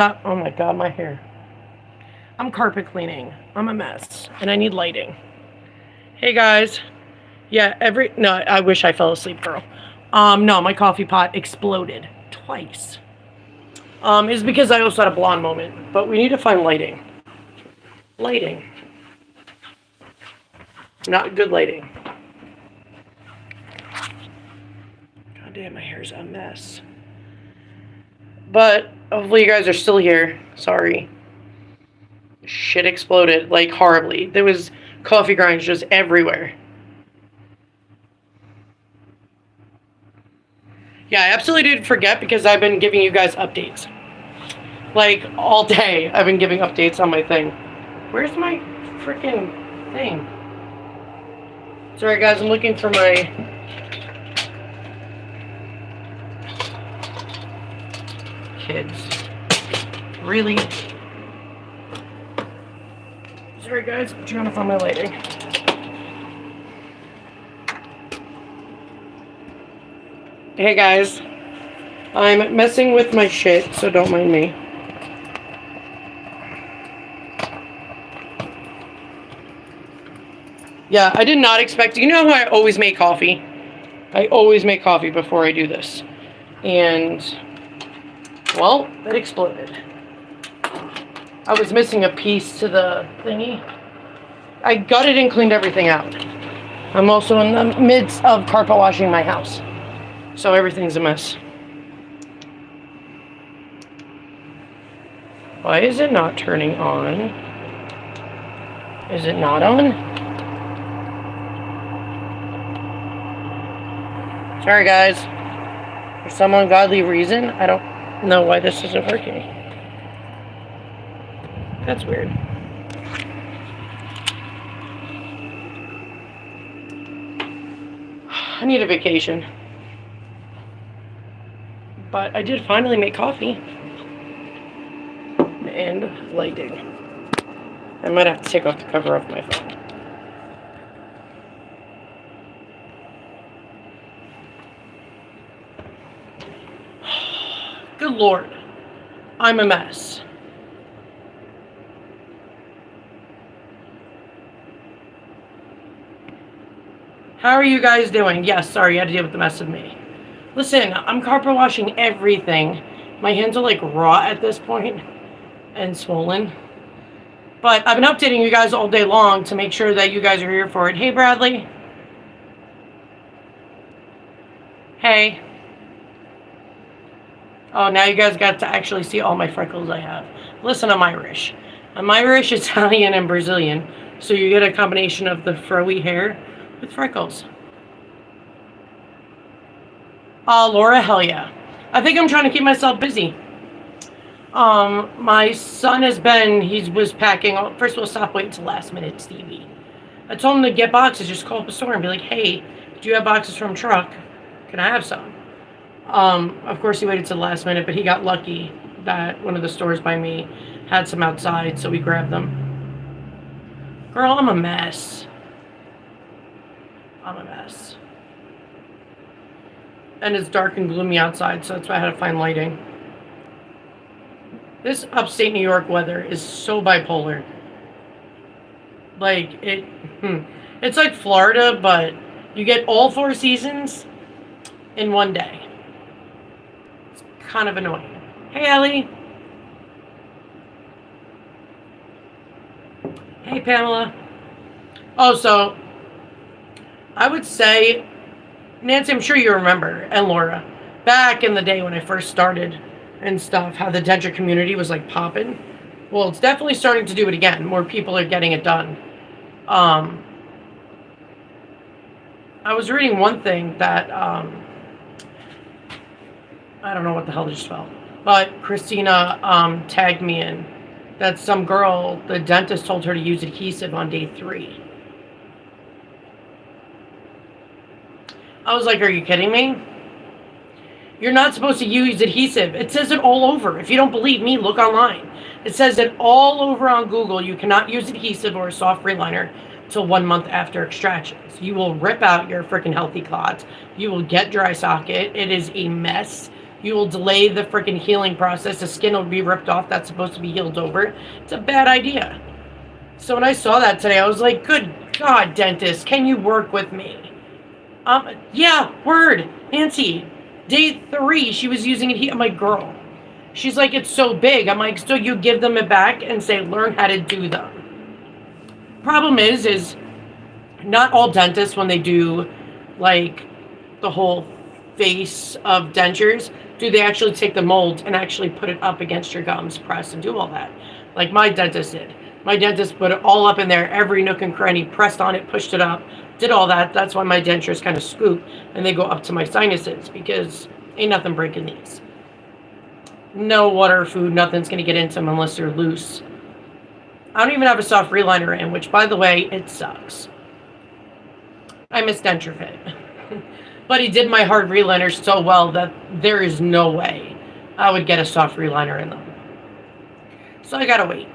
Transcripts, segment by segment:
Oh my god, my hair. I'm carpet cleaning. I'm a mess. And I need lighting. Hey guys. Yeah, no, I wish I fell asleep, girl. No, my coffee pot exploded twice. Is because I also had a blonde moment. But we need to find lighting. Lighting. Not good lighting. God damn, my hair's a mess. But hopefully you guys are still here. Sorry. Shit exploded, like, horribly. There was coffee grinds just everywhere. Yeah, I absolutely did forget because I've been giving you guys updates. Like, all day, I've been giving updates on my thing. Where's my freaking thing? Sorry, guys, I'm looking for my... kids. Really? Sorry, guys, I'm trying to find my lighting. Hey, guys. I'm messing with my shit, so don't mind me. Yeah, I did not expect... You know how I always make coffee? I always make coffee before I do this. And... well, that exploded. I was missing a piece to the thingy. I gutted and cleaned everything out. I'm also in the midst of carpet washing my house. So everything's a mess. Why is it not turning on? Is it not on? Sorry, guys. For some ungodly reason, I don't know why this isn't working. That's weird. I need a vacation. But I did finally make coffee. And lighting. I might have to take off the cover of my phone. Good Lord. I'm a mess. How are you guys doing? Yes, sorry, you had to deal with the mess of me. Listen, I'm carpet washing everything. My hands are like raw at this point and swollen. But I've been updating you guys all day long to make sure that you guys are here for it. Hey, Bradley. Hey. Oh, now you guys got to actually see all my freckles I have. Listen, I'm Irish. I'm Irish, Italian, and Brazilian. So you get a combination of the froey hair with freckles. Laura, hell yeah. I think I'm trying to keep myself busy. My son he was packing. First of all, stop waiting till last minute, Stevie. I told him to get boxes. Just call up the store and be like, hey, do you have boxes from truck? Can I have some? Of course, he waited till the last minute, but he got lucky that one of the stores by me had some outside, so we grabbed them. Girl, I'm a mess. I'm a mess. And it's dark and gloomy outside, so that's why I had to find lighting. This upstate New York weather is so bipolar. Like, it's like Florida, but you get all 4 seasons in one day. It's kind of annoying. Hey, Ellie. Hey, Pamela. Oh, so I would say, Nancy, I'm sure you remember, and Laura, back in the day when I first started and stuff, how the denture community was like popping. Well, it's definitely starting to do it again. More people are getting it done. I was reading one thing that, I don't know what the hell just fell, but Christina tagged me in that some girl, the dentist told her to use adhesive on day 3. I was like, are you kidding me? You're not supposed to use adhesive. It says it all over. If you don't believe me, look online. It says it all over on Google. You cannot use adhesive or a soft reliner till 1 month after extractions. You will rip out your freaking healthy clots. You will get dry socket. It is a mess. You will delay the freaking healing process. The skin will be ripped off that's supposed to be healed over. It's a bad idea. So when I saw that today, I was like, good God, dentist, can you work with me? Yeah, word. Nancy, day 3, she was using it. I'm like, girl. She's like, it's so big. I'm like, so you give them it back and say, learn how to do them. Problem is not all dentists, when they do like the whole face of dentures, do they actually take the mold and actually put it up against your gums, press and do all that. Like my dentist did. My dentist put it all up in there, every nook and cranny, pressed on it, pushed it up, did all that. That's why my dentures kind of scoop and they go up to my sinuses, because ain't nothing breaking these. No water, food, nothing's going to get into them unless they're loose. I don't even have a soft reliner in, which, by the way, it sucks. I miss Denture Fit. But he did my hard reliners so well that there is no way I would get a soft reliner in them. So I gotta wait.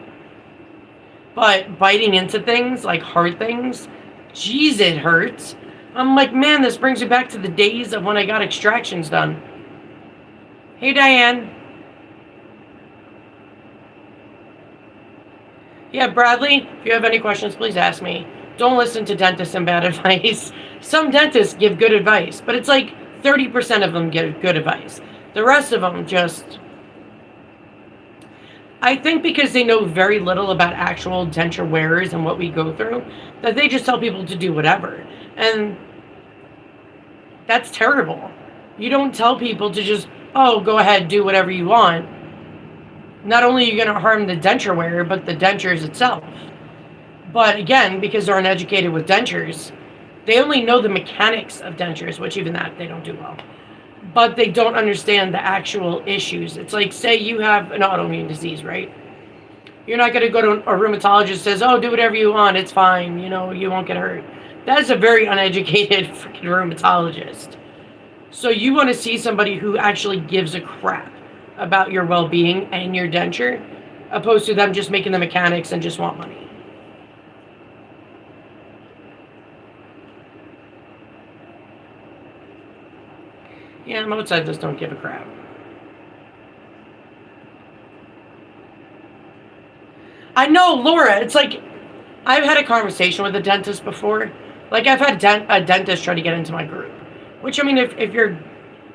But biting into things, like hard things, geez, it hurts. I'm like, man, this brings me back to the days of when I got extractions done. Hey, Diane. Yeah, Bradley, if you have any questions, please ask me. Don't listen to dentists and bad advice. Some dentists give good advice, but it's like 30% of them give good advice. The rest of them just... I think because they know very little about actual denture wearers and what we go through, that they just tell people to do whatever. And that's terrible. You don't tell people to just, oh, go ahead, do whatever you want. Not only are you going to harm the denture wearer, but the dentures itself. But again, because they're uneducated with dentures, they only know the mechanics of dentures, which even that they don't do well. But they don't understand the actual issues. It's like, say you have an autoimmune disease, right? You're not going to go to a rheumatologist who says, oh, do whatever you want, it's fine, you know, you won't get hurt. That is a very uneducated freaking rheumatologist. So you want to see somebody who actually gives a crap about your well-being and your denture, opposed to them just making the mechanics and just want money. Yeah, most dentists don't give a crap. I know, Laura, it's like, I've had a conversation with a dentist before. Like, I've had a dentist try to get into my group. Which, I mean, if you're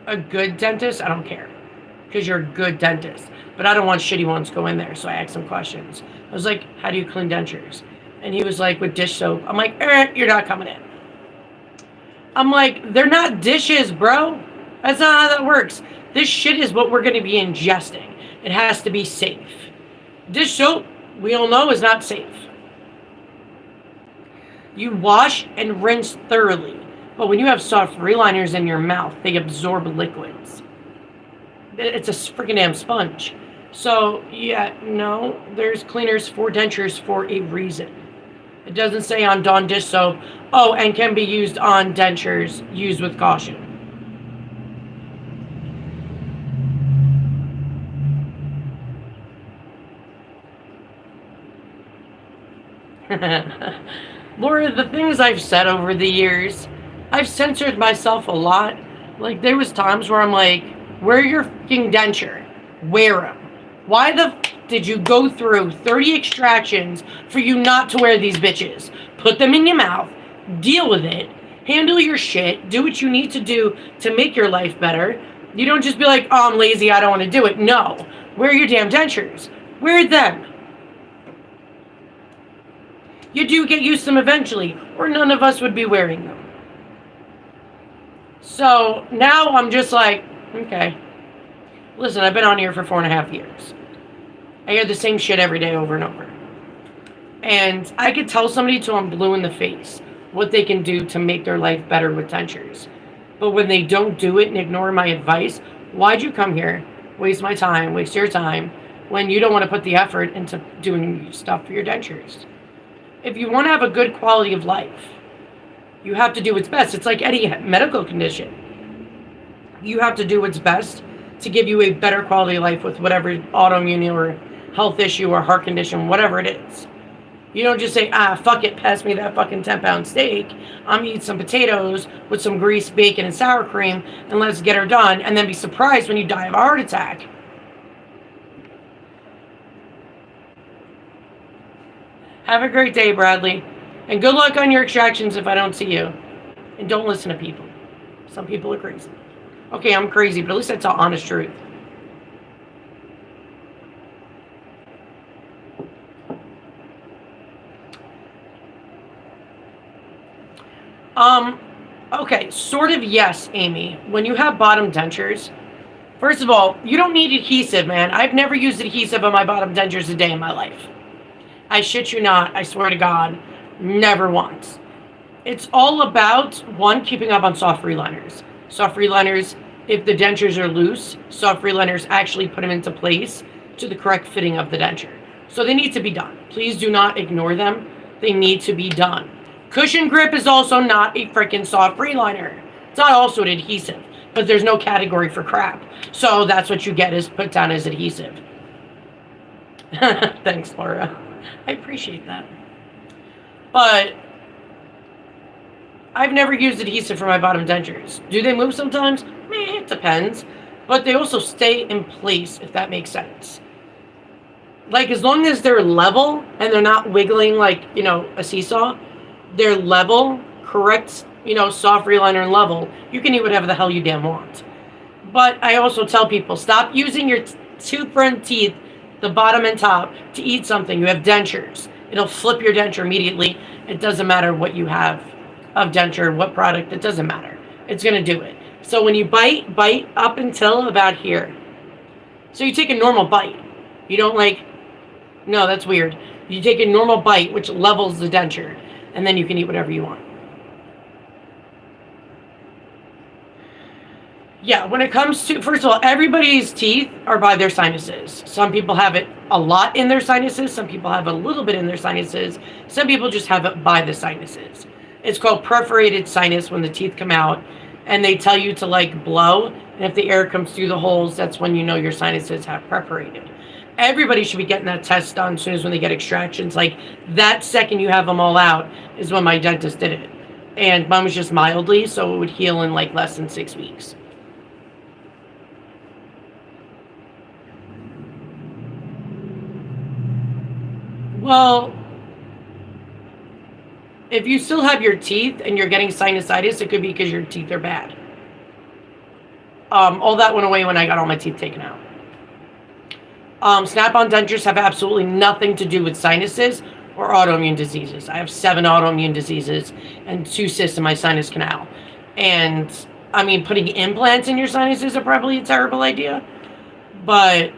a good dentist, I don't care. Because you're a good dentist. But I don't want shitty ones to go in there, so I asked him questions. I was like, how do you clean dentures? And he was like, with dish soap. I'm like, you're not coming in. I'm like, they're not dishes, bro. That's not how that works. This shit is what we're going to be ingesting. It has to be safe. Dish soap, we all know, is not safe. You wash and rinse thoroughly. But when you have soft reliners in your mouth, they absorb liquids. It's a freaking damn sponge. So, yeah, no, there's cleaners for dentures for a reason. It doesn't say on Dawn dish soap, oh, and can be used on dentures, used with caution. Laura, the things I've said over the years, I've censored myself a lot. Like, there was times where I'm like, wear your fucking denture. Wear them. Why the did you go through 30 extractions for you not to wear these bitches? Put them in your mouth. Deal with it. Handle your shit. Do what you need to do to make your life better. You don't just be like, oh, I'm lazy, I don't want to do it. No. Wear your damn dentures. Wear them. You do get used to them eventually, or none of us would be wearing them. So now I'm just like, okay. Listen, I've been on here for 4.5 years. I hear the same shit every day over and over. And I could tell somebody till I'm blue in the face what they can do to make their life better with dentures. But when they don't do it and ignore my advice, why'd you come here, waste my time, waste your time, when you don't want to put the effort into doing stuff for your dentures? If you want to have a good quality of life, you have to do what's best. It's like any medical condition. You have to do what's best to give you a better quality of life with whatever autoimmune or health issue or heart condition, whatever it is. You don't just say, fuck it, pass me that fucking 10-pound steak. I'm gonna eat some potatoes with some grease, bacon, and sour cream, and let's get her done, and then be surprised when you die of a heart attack. Have a great day, Bradley. And good luck on your extractions if I don't see you. And don't listen to people. Some people are crazy. Okay, I'm crazy, but at least that's the honest truth. Okay, sort of yes, Amy. When you have bottom dentures, first of all, you don't need adhesive, man. I've never used adhesive on my bottom dentures a day in my life. I shit you not, I swear to God, never once. It's all about, one, keeping up on soft reliners. Soft reliners, if the dentures are loose, soft reliners actually put them into place to the correct fitting of the denture. So they need to be done. Please do not ignore them. They need to be done. Cushion grip is also not a freaking soft reliner. It's not also an adhesive, but there's no category for crap. So that's what you get is put down as adhesive. Thanks, Laura. I appreciate that. But I've never used adhesive for my bottom dentures. Do they move sometimes? It depends. But they also stay in place, if that makes sense. Like, as long as they're level and they're not wiggling like, a seesaw, they're level, correct, soft reliner and level, you can eat whatever the hell you damn want. But I also tell people, stop using your two front teeth, the bottom and top, to eat something. You have dentures. It'll flip your denture immediately. It doesn't matter what you have of denture, what product, it doesn't matter. It's going to do it. So when you bite up until about here. So you take a normal bite. You don't no, that's weird. You take a normal bite, which levels the denture, and then you can eat whatever you want. Yeah, when it comes to, first of all, everybody's teeth are by their sinuses. Some people have it a lot in their sinuses. Some people have a little bit in their sinuses. Some people just have it by the sinuses. It's called perforated sinus when the teeth come out, and they tell you to blow, and if the air comes through the holes, that's when you know your sinuses have perforated. Everybody should be getting that test done as soon as when they get extractions. That second you have them all out is when my dentist did it. And mine was just mildly, so it would heal in less than 6 weeks. Well, if you still have your teeth and you're getting sinusitis, it could be because your teeth are bad. All that went away when I got all my teeth taken out. Snap-on dentures have absolutely nothing to do with sinuses or autoimmune diseases. I have 7 autoimmune diseases and 2 cysts in my sinus canal. And, putting implants in your sinuses are probably a terrible idea. But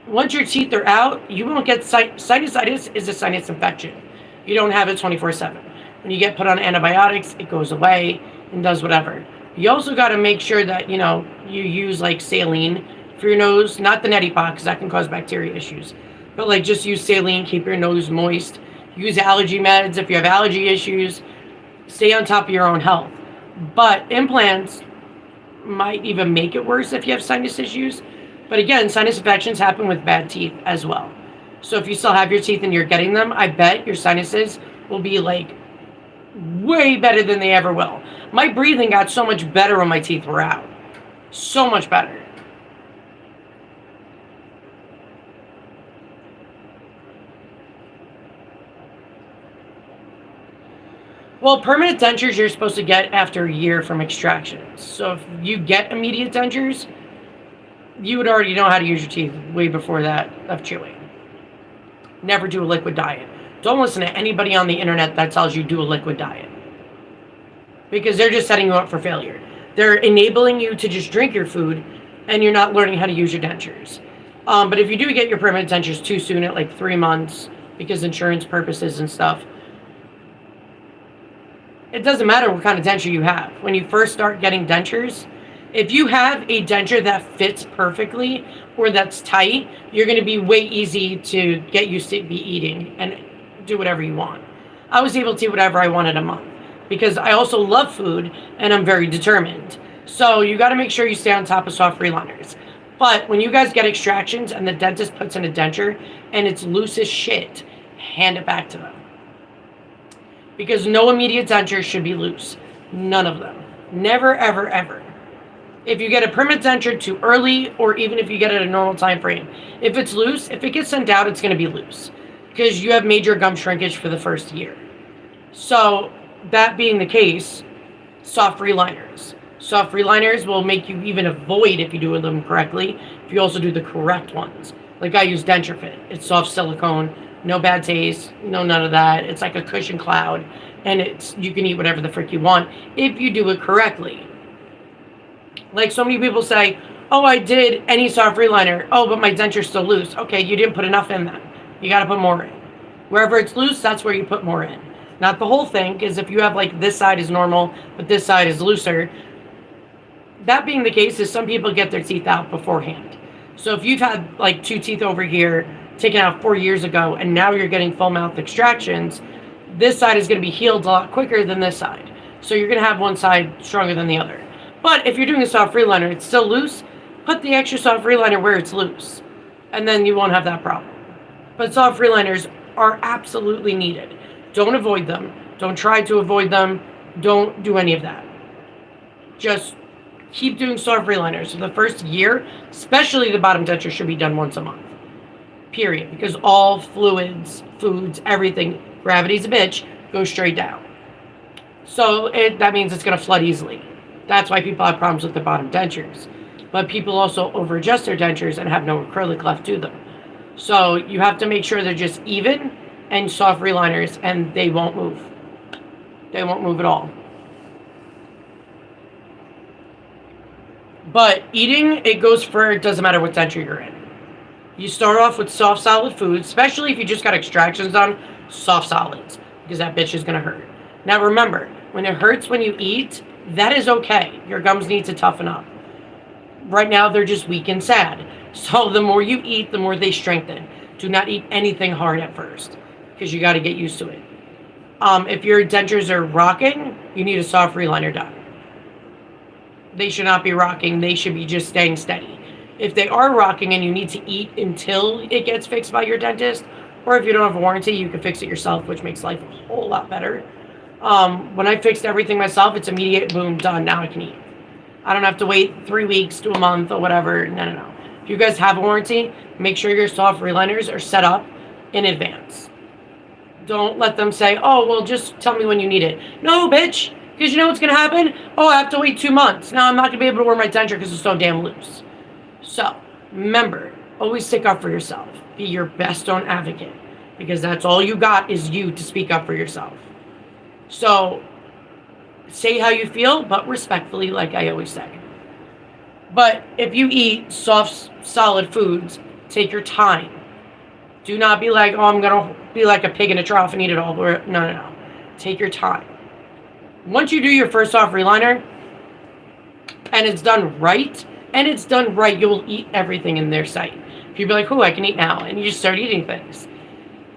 once your teeth are out, you won't get sinusitis is a sinus infection. You don't have it 24/7. When you get put on antibiotics, it goes away and does whatever. You also got to make sure that, you use saline for your nose, not the neti pot, because that can cause bacteria issues. But just use saline, keep your nose moist. Use allergy meds if you have allergy issues. Stay on top of your own health. But implants might even make it worse if you have sinus issues. But again, sinus infections happen with bad teeth as well. So if you still have your teeth and you're getting them, I bet your sinuses will be way better than they ever will. My breathing got so much better when my teeth were out. So much better. Well, permanent dentures you're supposed to get after a year from extractions. So if you get immediate dentures, you would already know how to use your teeth way before that of chewing. Never do a liquid diet. Don't listen to anybody on the internet that tells you do a liquid diet. Because they're just setting you up for failure. They're enabling you to just drink your food, and you're not learning how to use your dentures. But if you do get your permanent dentures too soon at 3 months, because insurance purposes and stuff, it doesn't matter what kind of denture you have. When you first start getting dentures, if you have a denture that fits perfectly or that's tight, you're going to be way easy to get used to be eating and do whatever you want. I was able to eat whatever I wanted a month because I also love food and I'm very determined. So you got to make sure you stay on top of soft reliners. But when you guys get extractions and the dentist puts in a denture and it's loose as shit, hand it back to them. Because no immediate dentures should be loose. None of them. Never, ever, ever. If you get a permanent denture too early, or even if you get it at a normal time frame, if it's loose, if it gets sent out, it's going to be loose. Because you have major gum shrinkage for the first year. So, that being the case, soft reliners. Soft reliners will make you even avoid if you do them correctly, if you also do the correct ones. Like I use Denture Fit. It's soft silicone, no bad taste, no none of that. It's like a cushion cloud, and you can eat whatever the frick you want if you do it correctly. Like so many people say, oh, I did any soft reliner. Oh, but my denture's still loose. Okay, you didn't put enough in then. You got to put more in. Wherever it's loose, that's where you put more in. Not the whole thing, because if you have like this side is normal, but this side is looser, that being the case is some people get their teeth out beforehand. So if you've had like 2 teeth over here taken out 4 years ago, and now you're getting full mouth extractions, this side is going to be healed a lot quicker than this side. So you're going to have one side stronger than the other. But if you're doing a soft reliner, it's still loose, put the extra soft reliner where it's loose. And then you won't have that problem. But soft reliners are absolutely needed. Don't avoid them. Don't try to avoid them. Don't do any of that. Just keep doing soft reliners. For the first year, especially the bottom denture, should be done once a month. Period. Because all fluids, foods, everything, gravity's a bitch, goes straight down. So that means it's going to flood easily. That's why people have problems with the bottom dentures. But people also over-adjust their dentures and have no acrylic left to them. So you have to make sure they're just even and soft reliners, and they won't move. They won't move at all. But eating, it goes for, it doesn't matter what denture you're in. You start off with soft, solid foods, especially if you just got extractions done, soft solids, because that bitch is going to hurt. Now remember, when it hurts when you eat, that is okay. Your gums need to toughen up. Right now, they're just weak and sad. So the more you eat, the more they strengthen. Do not eat anything hard at first, because you got to get used to it. If your dentures are rocking, you need a soft reliner done. They should not be rocking. They should be just staying steady. If they are rocking and you need to eat until it gets fixed by your dentist, or if you don't have a warranty, you can fix it yourself, which makes life a whole lot better. When I fixed everything myself, it's immediate, boom, done. Now I can eat. I don't have to wait 3 weeks to a month or whatever. No. If you guys have a warranty, make sure your soft reliners are set up in advance. Don't let them say, oh, well, just tell me when you need it. No, bitch, because you know what's going to happen? Oh, I have to wait 2 months. Now I'm not going to be able to wear my denture because it's so damn loose. So, remember, always stick up for yourself. Be your best own advocate, because that's all you got is you to speak up for yourself. So, say how you feel, but respectfully, like I always say. But if you eat soft, solid foods, take your time. Do not be like, oh, I'm going to be like a pig in a trough and eat it all. No. Take your time. Once you do your first soft reliner, and it's done right, you'll eat everything in their sight. If you be like, oh, I can eat now, and you just start eating things.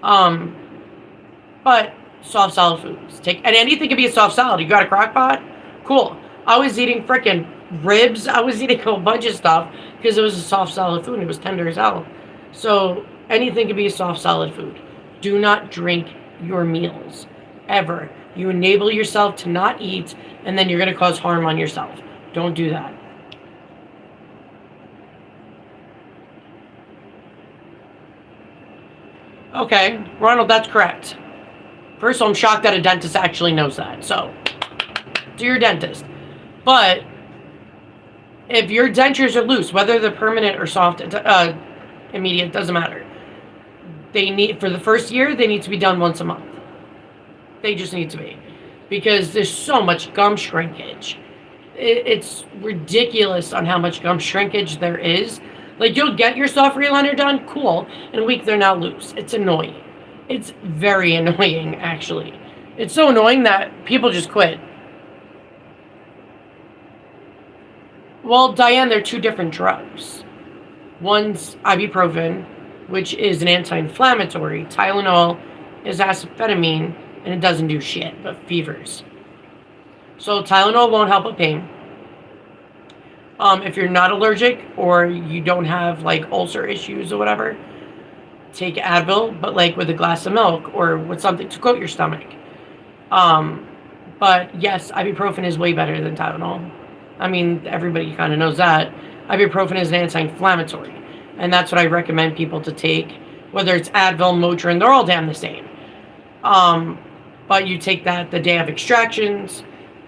But soft, solid foods. And anything can be a soft salad. You got a crock pot? Cool. I was eating frickin' ribs. I was eating a whole bunch of stuff because it was a soft, solid food and it was tender as hell. So anything can be a soft, solid food. Do not drink your meals. Ever. You enable yourself to not eat, and then you're going to cause harm on yourself. Don't do that. Okay, Ronald, that's correct. First of all, I'm shocked that a dentist actually knows that. So, do your dentist. But if your dentures are loose, whether they're permanent or soft, immediate, doesn't matter. For the first year, they need to be done once a month. They just need to be. Because there's so much gum shrinkage. It's ridiculous on how much gum shrinkage there is. Like, you'll get your soft reliner done, cool. In a week, they're now loose. It's annoying. It's very annoying, actually. It's so annoying that people just quit. Well, Diane, they're 2 different drugs. One's ibuprofen, which is an anti-inflammatory. Tylenol is acetaminophen, and it doesn't do shit but fevers. So Tylenol won't help with pain. If you're not allergic or you don't have like ulcer issues or whatever, take Advil, but like with a glass of milk or with something to coat your stomach. But yes, ibuprofen is way better than Tylenol. I mean, everybody kind of knows that. Ibuprofen is an anti-inflammatory, and that's what I recommend people to take, whether it's Advil, Motrin, they're all damn the same. But you take that the day of extractions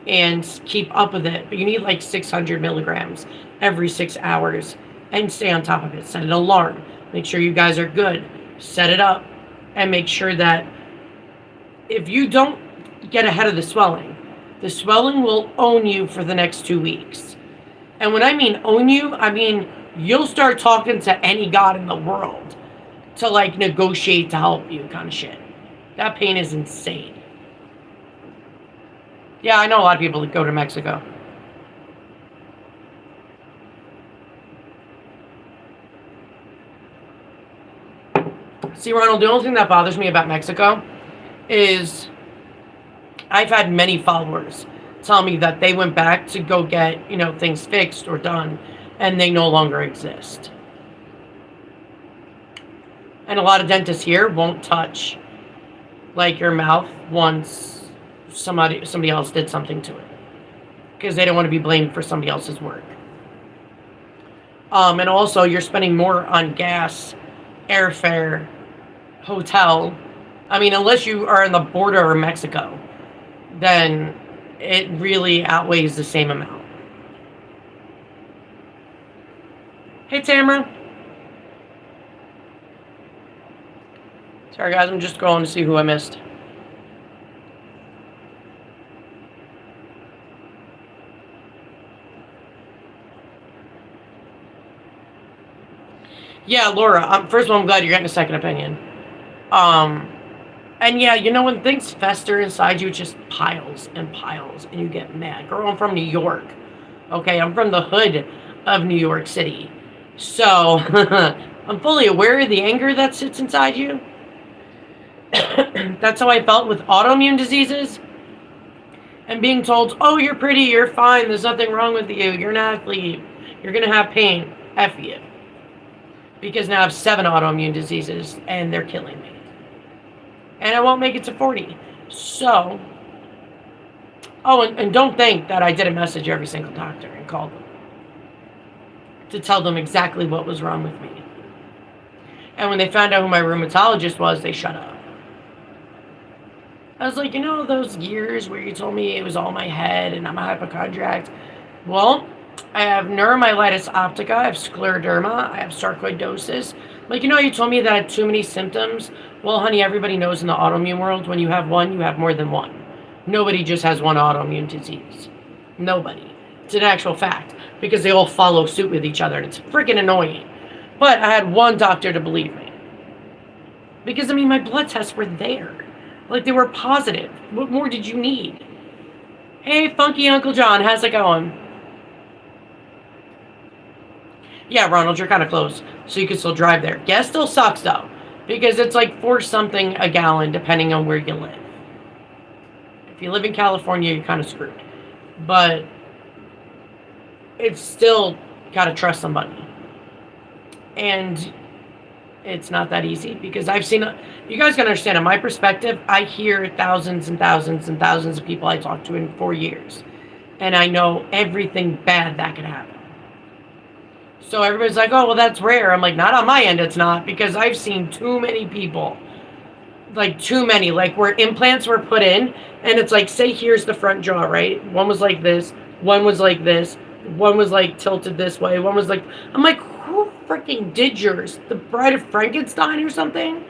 and keep up with it. But you need like 600 milligrams every 6 hours and stay on top of it. Set an alarm. Make sure you guys are good. Set it up and make sure that if you don't get ahead of the swelling will own you for the next 2 weeks. And when I mean own you, I mean you'll start talking to any god in the world to like negotiate to help you kind of shit. That pain is insane. Yeah, I know a lot of people that go to Mexico. See, Ronald, the only thing that bothers me about Mexico is I've had many followers tell me that they went back to go get, things fixed or done, and they no longer exist. And a lot of dentists here won't touch, like, your mouth once somebody else did something to it, because they don't want to be blamed for somebody else's work. And also, you're spending more on gas, airfare, hotel. I mean, unless you are on the border of Mexico, then it really outweighs the same amount. Hey, Tamara. Sorry, guys, I'm just going to see who I missed. Yeah, Laura, first of all, I'm glad you're getting a second opinion. And yeah, when things fester inside you, it just piles and piles, and you get mad. Girl, I'm from New York. Okay, I'm from the hood of New York City. So, I'm fully aware of the anger that sits inside you. That's how I felt with autoimmune diseases. And being told, oh, you're pretty, you're fine, there's nothing wrong with you, you're an athlete, you're going to have pain. F you. Because now I have 7 autoimmune diseases, and they're killing me. And I won't make it to 40. So, and don't think that I didn't message every single doctor and call them to tell them exactly what was wrong with me. And when they found out who my rheumatologist was, they shut up. I was like, those years where you told me it was all my head and I'm a hypochondriac? Well, I have neuromyelitis optica, I have scleroderma, I have sarcoidosis. Like, you told me that I had too many symptoms. Well, honey, everybody knows in the autoimmune world, when you have one, you have more than one. Nobody just has one autoimmune disease. Nobody. It's an actual fact. Because they all follow suit with each other, and it's freaking annoying. But I had one doctor to believe me. Because, my blood tests were there. Like, they were positive. What more did you need? Hey, funky Uncle John, how's it going? Yeah, Ronald, you're kind of close, so you can still drive there. Gas still sucks, though, because it's like $4 something a gallon, depending on where you live. If you live in California, you're kind of screwed. But it's still got to trust somebody. And it's not that easy, because I've seen, you guys can understand, in my perspective, I hear thousands and thousands and thousands of people I talk to in 4 years. And I know everything bad that could happen. So everybody's like, oh, well, that's rare. I'm like, not on my end, it's not, because I've seen too many people, like too many, like where implants were put in, and it's like, say, here's the front jaw, right? One was like this, one was like this, one was like tilted this way, one was like, I'm like, who freaking did yours? The Bride of Frankenstein or something?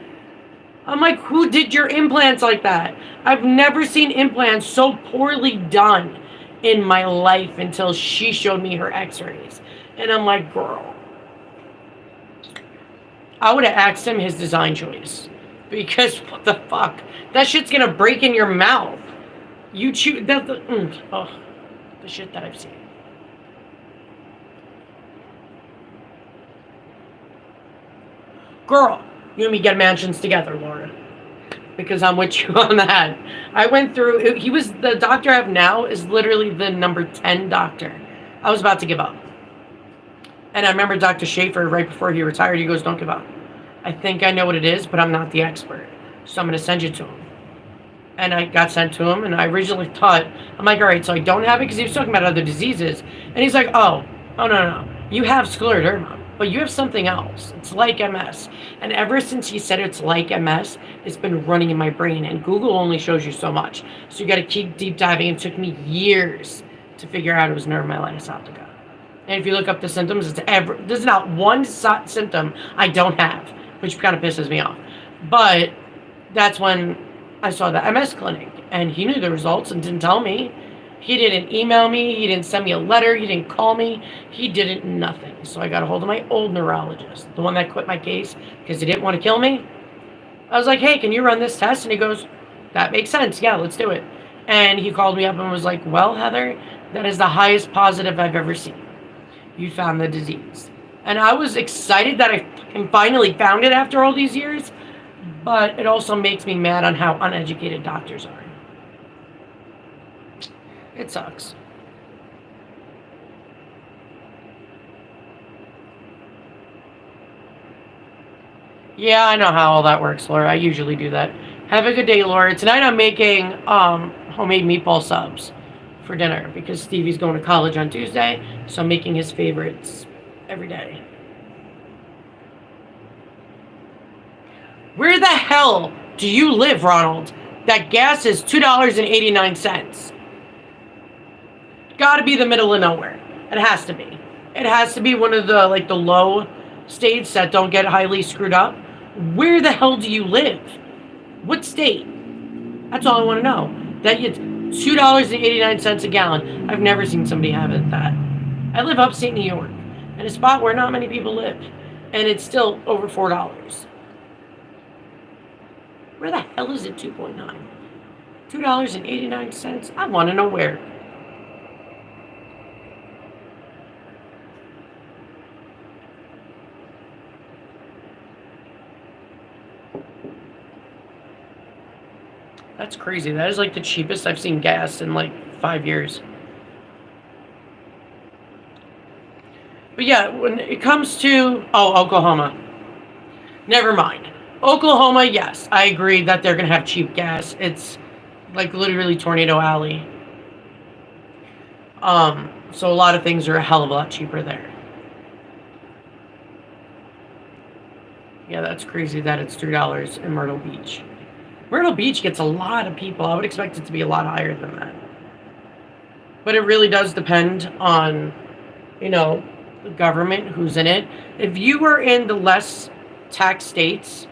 I'm like, who did your implants like that? I've never seen implants so poorly done in my life until she showed me her x-rays. And I'm like, girl, I would have asked him his design choice. Because what the fuck? That shit's gonna break in your mouth. You chew the shit that I've seen. Girl, you and me get mansions together, Laura. Because I'm with you on that. I went through, the doctor I have now is literally the number 10 doctor. I was about to give up. And I remember Dr. Schaefer, right before he retired, he goes, don't give up. I think I know what it is, but I'm not the expert. So I'm going to send you to him. And I got sent to him, and I originally thought, I'm like, all right, so I don't have it, because he was talking about other diseases. And he's like, oh, no. You have scleroderma, but you have something else. It's like MS. And ever since he said it's like MS, it's been running in my brain. And Google only shows you so much. So you got to keep deep diving. It took me years to figure out it was neuromyelitis optica. And if you look up the symptoms, there's not one symptom I don't have, which kind of pisses me off. But that's when I saw the MS clinic, and he knew the results and didn't tell me. He didn't email me. He didn't send me a letter. He didn't call me. He didn't nothing. So I got a hold of my old neurologist, the one that quit my case because he didn't want to kill me. I was like, hey, can you run this test? And he goes, that makes sense. Yeah, let's do it. And he called me up and was like, well, Heather, that is the highest positive I've ever seen. You found the disease. And I was excited that I finally found it after all these years, but it also makes me mad on how uneducated doctors are. It sucks. Yeah, I know how all that works, Laura. I usually do that. Have a good day, Laura. Tonight I'm making homemade meatball subs for dinner because Stevie's going to college on Tuesday, so I'm making his favorites every day. Where the hell do you live, Ronald? That gas is $2.89. Gotta be the middle of nowhere. It has to be. It has to be one of the the low states that don't get highly screwed up. Where the hell do you live? What state? That's all I want to know. That it's $2.89 a gallon. I've never seen somebody have it that. I live upstate New York, in a spot where not many people live, and it's still over $4. Where the hell is it 2.9? $2.89? I want to know where. That's crazy. That is like the cheapest I've seen gas in like 5 years. But yeah, when it comes to Oklahoma, never mind. Oklahoma, yes, I agree that they're gonna have cheap gas. It's like literally Tornado Alley. So a lot of things are a hell of a lot cheaper there. Yeah, that's crazy that it's $3 in Myrtle Beach. Myrtle Beach gets a lot of people. I would expect it to be a lot higher than that. But it really does depend on, the government, who's in it. If you were in the less tax states,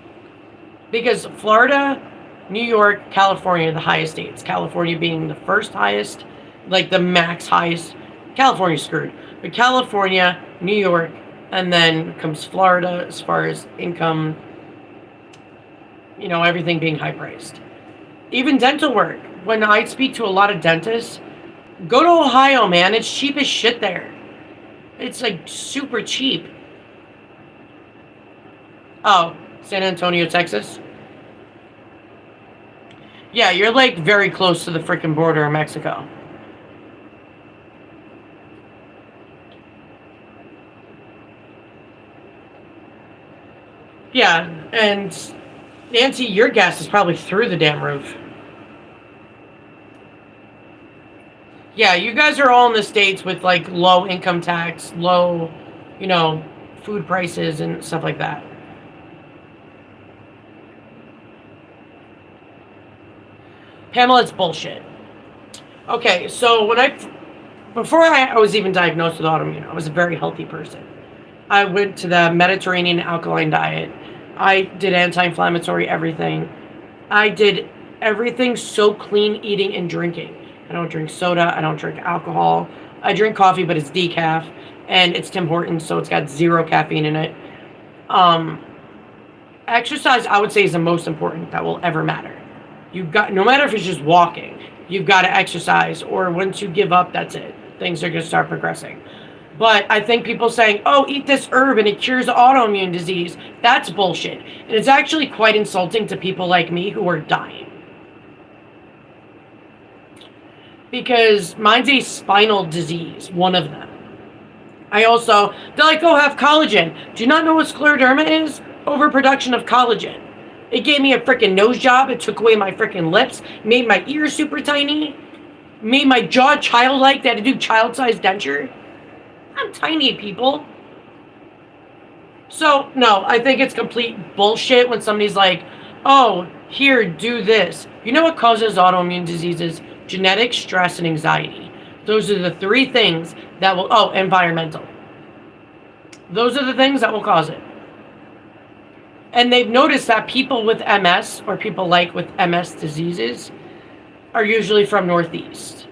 because Florida, New York, California are the highest states. California being the first highest, like the max highest. California's screwed. But California, New York, and then comes Florida as far as income, everything being high priced. Even dental work. When I speak to a lot of dentists, go to Ohio, man. It's cheap as shit there. It's like super cheap. Oh, San Antonio, Texas? Yeah, you're like very close to the freaking border of Mexico. Yeah, and Nancy, your gas is probably through the damn roof. Yeah, you guys are all in the States with like low income tax, low, food prices and stuff like that. Pamela, it's bullshit. Okay, so before I was even diagnosed with autoimmune, I was a very healthy person. I went to the Mediterranean alkaline diet. I did anti-inflammatory everything. I did everything so clean eating and drinking. I don't drink soda. I don't drink alcohol. I drink coffee, but it's decaf. And it's Tim Hortons, so it's got 0 caffeine in it. Exercise, I would say, is the most important that will ever matter. No matter if it's just walking, you've got to exercise. Or once you give up, that's it. Things are going to start progressing. But I think people saying, eat this herb and it cures autoimmune disease, that's bullshit. And it's actually quite insulting to people like me who are dying. Because mine's a spinal disease, one of them. They're like, have collagen. Do you not know what scleroderma is? Overproduction of collagen. It gave me a freaking nose job. It took away my freaking lips. Made my ears super tiny. Made my jaw childlike. They had to do child-sized denture. I'm tiny, people. So, no, I think it's complete bullshit when somebody's like, oh, here, do this. You know what causes autoimmune diseases? Genetic, stress, and anxiety. Those are the three things that will... Oh, environmental. Those are the things that will cause it. And they've noticed that people with MS, or people like with MS diseases, are usually from Northeast.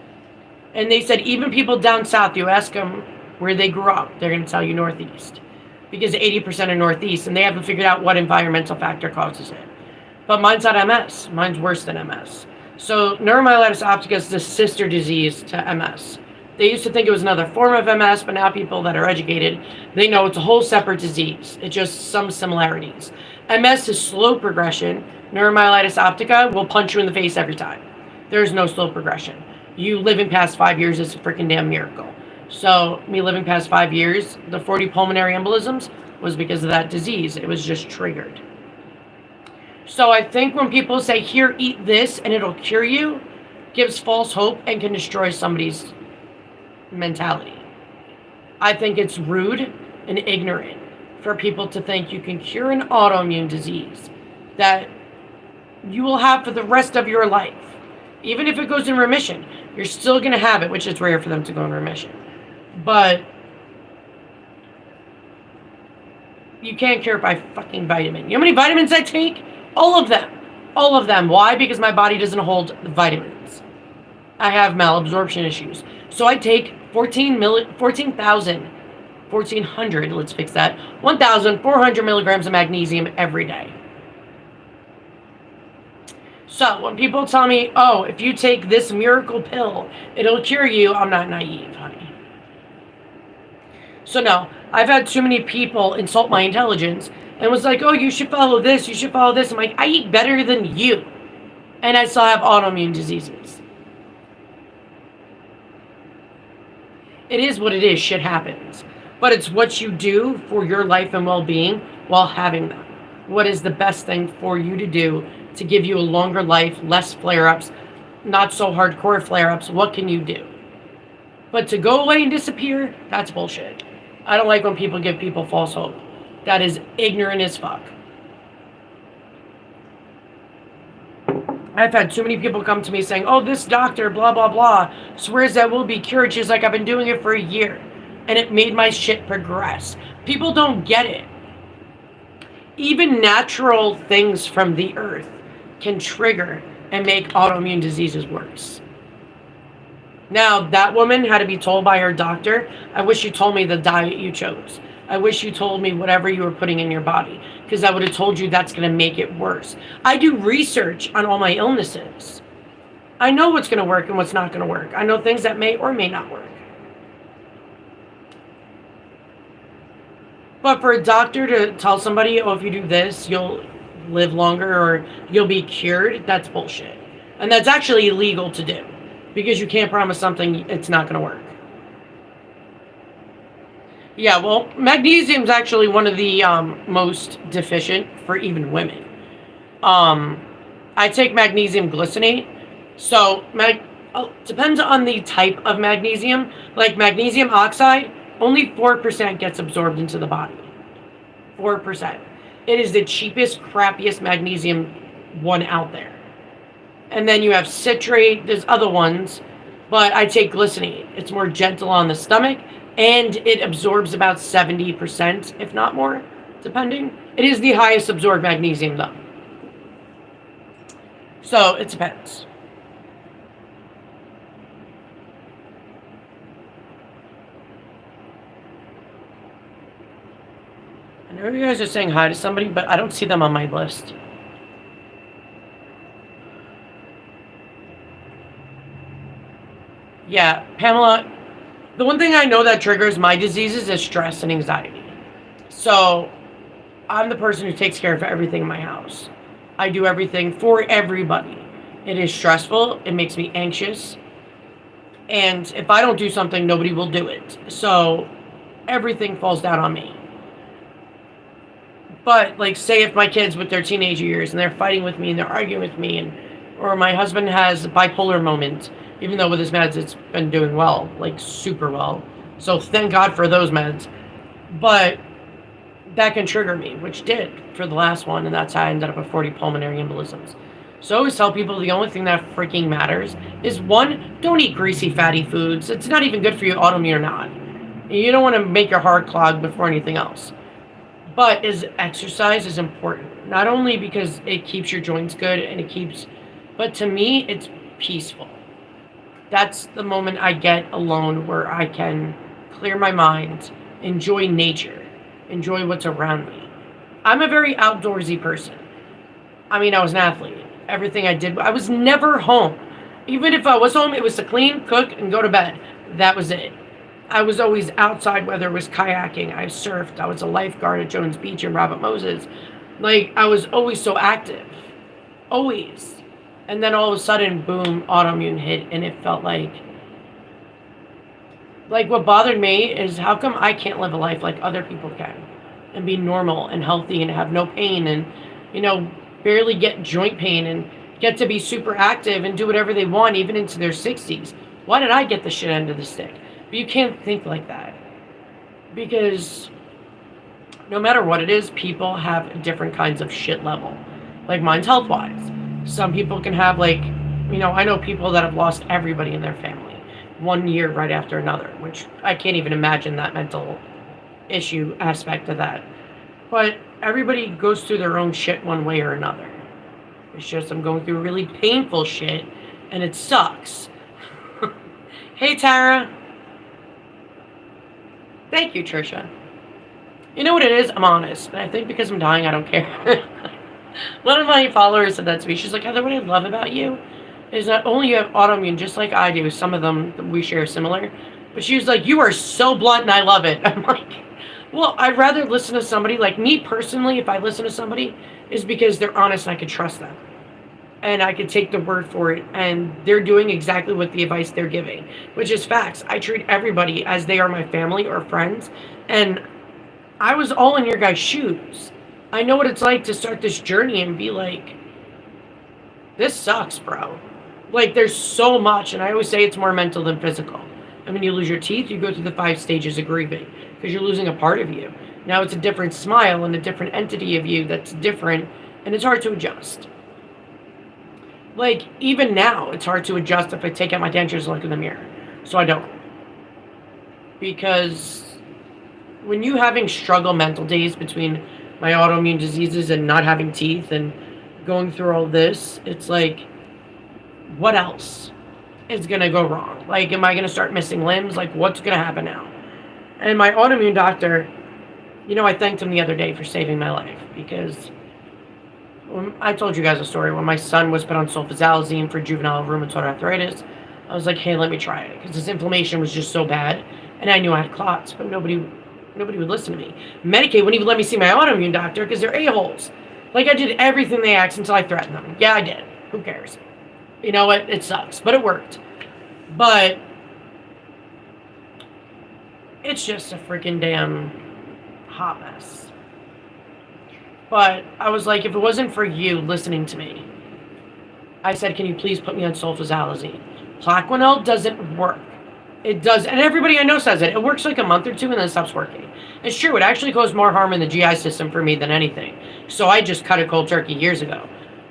And they said even people down south, you ask them where they grew up, they're going to tell you Northeast. Because 80% are Northeast, and they haven't figured out what environmental factor causes it. But mine's not MS. Mine's worse than MS. So neuromyelitis optica is the sister disease to MS. They used to think it was another form of MS, but now people that are educated, they know it's a whole separate disease. It's just some similarities. MS is slow progression. Neuromyelitis optica will punch you in the face every time. There's no slow progression. You living past 5 years is a freaking damn miracle. So me living past 5 years, the 40 pulmonary embolisms was because of that disease. It was just triggered. So I think when people say, here, eat this and it'll cure you, gives false hope and can destroy somebody's mentality. I think it's rude and ignorant for people to think you can cure an autoimmune disease that you will have for the rest of your life. Even if it goes in remission, you're still going to have it, which is rare for them to go in remission. But you can't cure it by fucking vitamin. You know how many vitamins I take? All of them. All of them. Why? Because my body doesn't hold the vitamins. I have malabsorption issues. So I take 1,400, let's fix that, 1,400 milligrams of magnesium every day. So when people tell me, oh, if you take this miracle pill, it'll cure you, I'm not naive, honey. So no, I've had too many people insult my intelligence and was like, oh, you should follow this, you should follow this. I'm like, I eat better than you. And I still have autoimmune diseases. It is what it is. Shit happens. But it's what you do for your life and well-being while having them. What is the best thing for you to do to give you a longer life, less flare-ups, not so hardcore flare-ups? What can you do? But to go away and disappear, that's bullshit. I don't like when people give people false hope. That is ignorant as fuck. I've had too many people come to me saying, oh, this doctor, blah, blah, blah, swears that we'll be cured. She's like, I've been doing it for a year. And it made my shit progress. People don't get it. Even natural things from the earth can trigger and make autoimmune diseases worse. Now, that woman had to be told by her doctor, I wish you told me the diet you chose. I wish you told me whatever you were putting in your body, because I would have told you that's going to make it worse. I do research on all my illnesses. I know what's going to work and what's not going to work. I know things that may or may not work. But for a doctor to tell somebody, oh, if you do this, you'll live longer or you'll be cured, that's bullshit. And that's actually illegal to do, because you can't promise something it's not going to work. Yeah, well, magnesium is actually one of the most deficient for even women. I take magnesium glycinate. So, depends on the type of magnesium. Like magnesium oxide, only 4% gets absorbed into the body. 4%. It is the cheapest, crappiest magnesium one out there. And then you have citrate, there's other ones, but I take glycinate. It's more gentle on the stomach, and it absorbs about 70%, if not more, depending. It is the highest absorbed magnesium, though. So, it depends. I know you guys are saying hi to somebody, but I don't see them on my list. Yeah, Pamela, the one thing I know that triggers my diseases is stress and anxiety. So, I'm the person who takes care of everything in my house. I do everything for everybody. It is stressful. It makes me anxious. And if I don't do something, nobody will do it. So, everything falls down on me. But, like, say if my kids with their teenage years and they're fighting with me and they're arguing with me, and or my husband has a bipolar moment, even though with his meds it's been doing well, like super well. So thank God for those meds. But that can trigger me, which did for the last one, and that's how I ended up with 40 pulmonary embolisms. So I always tell people the only thing that freaking matters is, one, don't eat greasy, fatty foods. It's not even good for you, autoimmune or not. You don't want to make your heart clog before anything else. But exercise is important. Not only because it keeps your joints good but to me, it's peaceful. That's the moment I get alone where I can clear my mind, enjoy nature, enjoy what's around me. I'm a very outdoorsy person. I mean, I was an athlete. Everything I did, I was never home. Even if I was home, it was to clean, cook, and go to bed. That was it. I was always outside, whether it was kayaking, I surfed, I was a lifeguard at Jones Beach and Robert Moses. Like, I was always so active. Always. And then all of a sudden, boom, autoimmune hit, and it felt like what bothered me is, how come I can't live a life like other people can and be normal and healthy and have no pain and, barely get joint pain and get to be super active and do whatever they want even into their 60s? Why did I get the shit end of the stick? But you can't think like that, because no matter what it is, people have different kinds of shit level. Like, mine's health-wise. Some people can have, I know people that have lost everybody in their family 1 year right after another, which I can't even imagine that mental issue aspect of that. But everybody goes through their own shit one way or another. It's just I'm going through really painful shit, and it sucks. Hey, Tara. Thank you, Trisha. You know what it is? I'm honest. And I think because I'm dying, I don't care. One of my followers said that to me. She's like, Heather, what I love about you is not only you have autoimmune just like I do, some of them we share similar, but she was like, you are so blunt and I love it. I'm like, well, I'd rather listen to somebody, like me personally, if I listen to somebody, is because they're honest and I could trust them. And I could take the word for it, and they're doing exactly what the advice they're giving, which is facts. I treat everybody as they are my family or friends, and I was all in your guys' shoes. I know what it's like to start this journey and be like, this sucks, bro. Like, there's so much, and I always say it's more mental than physical. I mean, you lose your teeth, you go through the 5 stages of grieving, because you're losing a part of you. Now it's a different smile and a different entity of you that's different, and it's hard to adjust. Like, even now, it's hard to adjust if I take out my dentures and look in the mirror. So I don't. Because when you having struggle mental days between my autoimmune diseases and not having teeth and going through all this, it's like, what else is going to go wrong? Like, am I going to start missing limbs? Like, what's going to happen now? And my autoimmune doctor, I thanked him the other day for saving my life, because I told you guys a story when my son was put on sulfasalazine for juvenile rheumatoid arthritis. I was like, hey, let me try it, because his inflammation was just so bad, and I knew I had clots, but nobody would listen to me. Medicaid wouldn't even let me see my autoimmune doctor because they're a-holes. Like, I did everything they asked until I threatened them. Yeah, I did. Who cares? You know what? It sucks, but it worked. But it's just a freaking damn hot mess. But I was like, if it wasn't for you listening to me, I said, can you please put me on sulfasalazine? Plaquenil doesn't work. It does, and everybody I know says it. It works like a month or two and then it stops working. It's true, it actually caused more harm in the GI system for me than anything. So I just cut it cold turkey years ago.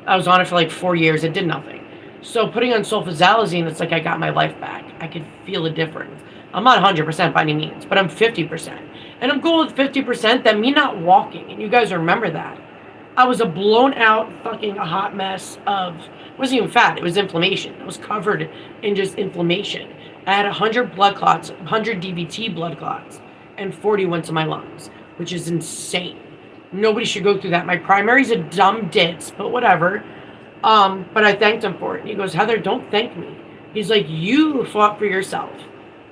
I was on it for like 4 years, it did nothing. So putting on sulfasalazine, it's like I got my life back. I could feel a difference. I'm not 100% by any means, but I'm 50%. And I'm cool with 50%, that me not walking, and you guys remember that. I was a blown out fucking hot mess of, it wasn't even fat, it was inflammation. It was covered in just inflammation. I had 100 blood clots, 100 DVT blood clots, and 40 went to my lungs, which is insane. Nobody should go through that. My primary's a dumb ditz, but whatever. But I thanked him for it. And he goes, Heather, don't thank me. He's like, you fought for yourself.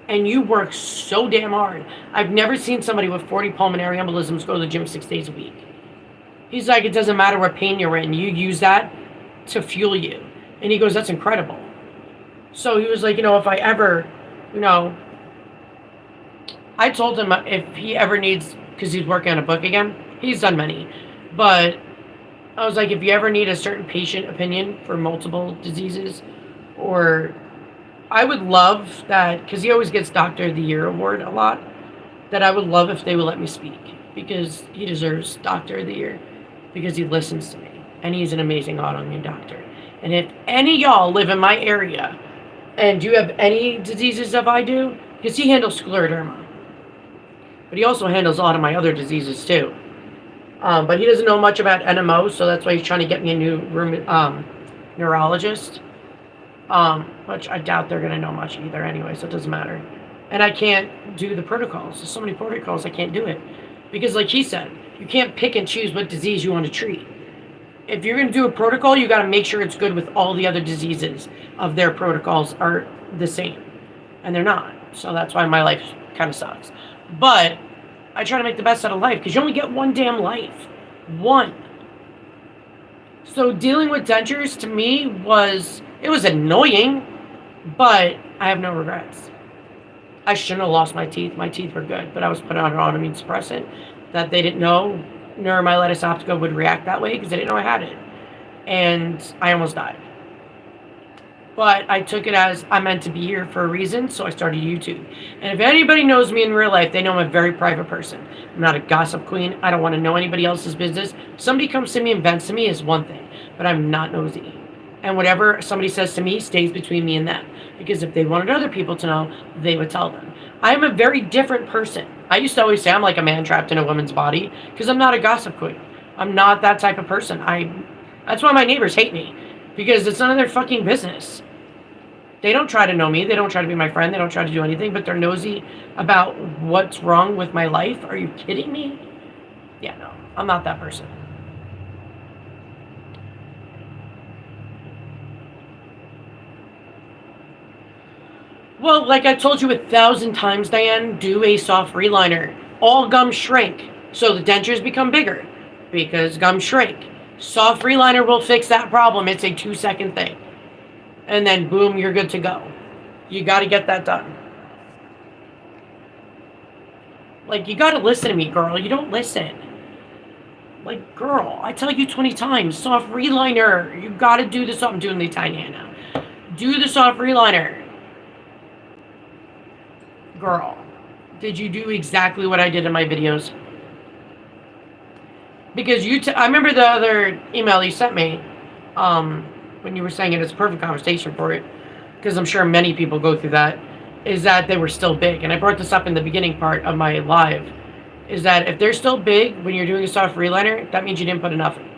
And you work so damn hard. I've never seen somebody with 40 pulmonary embolisms go to the gym 6 days a week. He's like, it doesn't matter what pain you're in. You use that to fuel you. And he goes, that's incredible. So he was like, if I ever, I told him if he ever needs, because he's working on a book again. He's done many. But I was like, if you ever need a certain patient opinion for multiple diseases, or I would love that, because he always gets Doctor of the Year award a lot, that I would love if they would let me speak, because he deserves Doctor of the Year, because he listens to me, and he's an amazing autoimmune doctor. And if any of y'all live in my area, and you have any diseases that I do, because he handles scleroderma, but he also handles a lot of my other diseases too. But he doesn't know much about NMO, so that's why he's trying to get me a new neurologist. Which I doubt they're going to know much either anyway, so it doesn't matter. And I can't do the protocols. There's so many protocols, I can't do it. Because like he said, you can't pick and choose what disease you want to treat. If you're going to do a protocol, you got to make sure it's good with all the other diseases of their protocols are the same. And they're not. So that's why my life kind of sucks. But I try to make the best out of life, because you only get one damn life. One. So dealing with dentures to me it was annoying, but I have no regrets. I shouldn't have lost my teeth. My teeth were good, but I was put on an autoimmune suppressant that they didn't know neuromyelitis optica would react that way, because they didn't know I had it. And I almost died. But I took it as I'm meant to be here for a reason, so I started YouTube. And if anybody knows me in real life, they know I'm a very private person. I'm not a gossip queen. I don't want to know anybody else's business. If somebody comes to me and vents to me is one thing, but I'm not nosy. And whatever somebody says to me stays between me and them. Because if they wanted other people to know, they would tell them. I am a very different person. I used to always say I'm like a man trapped in a woman's body, because I'm not a gossip queen. I'm not that type of person. That's why my neighbors hate me, because it's none of their fucking business. They don't try to know me. They don't try to be my friend. They don't try to do anything, but they're nosy about what's wrong with my life. Are you kidding me? Yeah, no, I'm not that person. Well, like I told you 1,000 times, Diane, do a soft reliner. All gums shrink, so the dentures become bigger, because gums shrink. Soft reliner will fix that problem. It's a 2-second thing. And then, boom, you're good to go. You got to get that done. Like, you got to listen to me, girl. You don't listen. Like, girl, I tell you 20 times, soft reliner. You got to do this. I'm doing the Italian hand now. Do the soft reliner. Girl, did you do exactly what I did in my videos? Because I remember the other email you sent me, when you were saying it's a perfect conversation for it, because I'm sure many people go through that, is that they were still big. And I brought this up in the beginning part of my live, is that if they're still big when you're doing a soft reliner, that means you didn't put enough in.